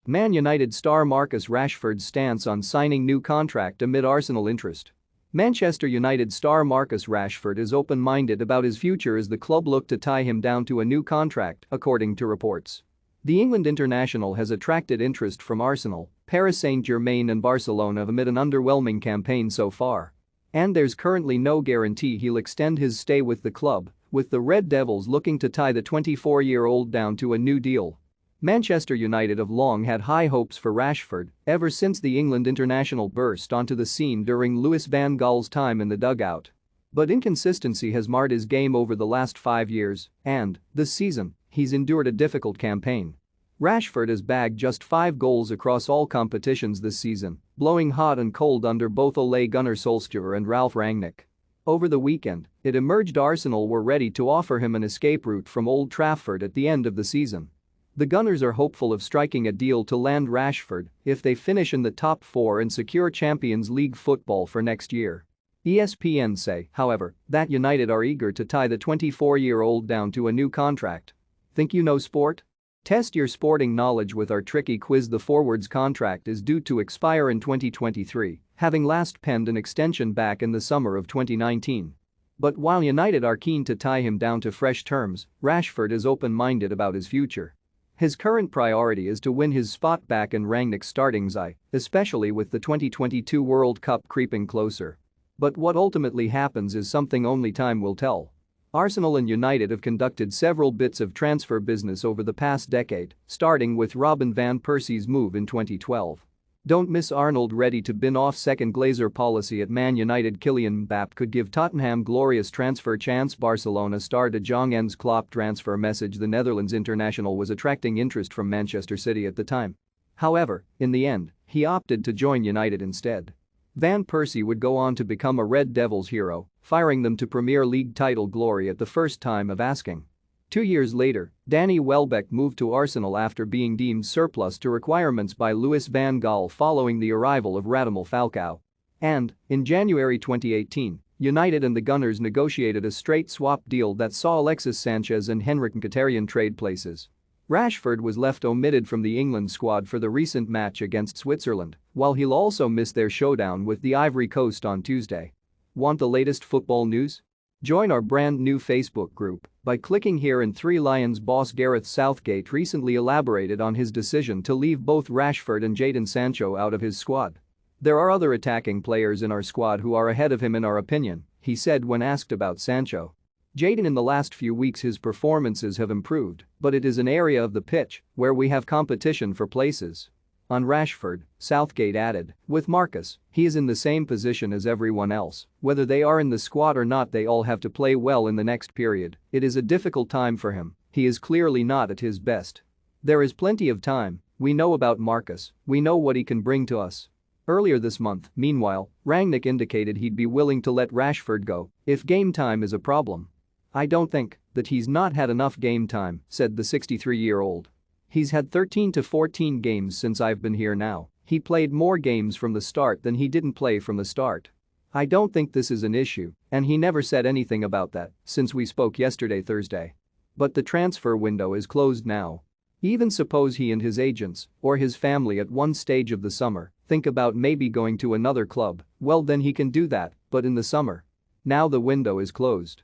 Man United star Marcus Rashford's stance on signing new contract amid Arsenal interest. Manchester United star Marcus Rashford is open-minded about his future as the club look to tie him down to a new contract, according to reports. The England international has attracted interest from Arsenal, Paris Saint-Germain and Barcelona amid an underwhelming campaign so far. And there's currently no guarantee he'll extend his stay with the club, with the Red Devils looking to tie the 24-year-old down to a new deal. Manchester United have long had high hopes for Rashford ever since the England international burst onto the scene during Louis van Gaal's time in the dugout. But inconsistency has marred his game over the last 5 years, and, this season, he's endured a difficult campaign. Rashford has bagged just 5 goals across all competitions this season, blowing hot and cold under both Ole Gunnar Solskjaer and Ralf Rangnick. Over the weekend, it emerged Arsenal were ready to offer him an escape route from Old Trafford at the end of the season. The Gunners are hopeful of striking a deal to land Rashford if they finish in the top 4 and secure Champions League football for next year. ESPN say, however, that United are eager to tie the 24-year-old down to a new contract. Think you know sport? Test your sporting knowledge with our tricky quiz. The forward's contract is due to expire in 2023, having last penned an extension back in the summer of 2019. But while United are keen to tie him down to fresh terms, Rashford is open-minded about his future. His current priority is to win his spot back in Rangnick's starting side, especially with the 2022 World Cup creeping closer. But what ultimately happens is something only time will tell. Arsenal and United have conducted several bits of transfer business over the past decade, starting with Robin van Persie's move in 2012. Don't miss Arnold ready to bin off second Glazer policy at Man United. Kylian Mbappé could give Tottenham glorious transfer chance. Barcelona star De Jong's Klopp transfer message. The Netherlands international was attracting interest from Manchester City at the time. However, in the end, he opted to join United instead. Van Persie would go on to become a Red Devils hero, firing them to Premier League title glory at the first time of asking. 2 years later, Danny Welbeck moved to Arsenal after being deemed surplus to requirements by Louis van Gaal following the arrival of Radamel Falcao. And, in January 2018, United and the Gunners negotiated a straight swap deal that saw Alexis Sanchez and Henrik Mkhitaryan trade places. Rashford was left omitted from the England squad for the recent match against Switzerland, while he'll also miss their showdown with the Ivory Coast on Tuesday. Want the latest football news? Join our brand new Facebook group by clicking here. And Three Lions boss Gareth Southgate recently elaborated on his decision to leave both Rashford and Jadon Sancho out of his squad. There are other attacking players in our squad who are ahead of him in our opinion, he said when asked about Sancho. Jadon, in the last few weeks his performances have improved, but it is an area of the pitch where we have competition for places. On Rashford, Southgate added, with Marcus, he is in the same position as everyone else, whether they are in the squad or not they all have to play well in the next period. It is a difficult time for him, he is clearly not at his best. There is plenty of time, we know about Marcus, we know what he can bring to us. Earlier this month, meanwhile, Rangnick indicated he'd be willing to let Rashford go if game time is a problem. I don't think that he's not had enough game time, said the 63-year-old. He's had 13 to 14 games since I've been here now. He played more games from the start than he didn't play from the start. I don't think this is an issue, and he never said anything about that since we spoke yesterday Thursday. But the transfer window is closed now. Even suppose he and his agents, or his family at one stage of the summer, think about maybe going to another club, well then he can do that, but in the summer. Now the window is closed.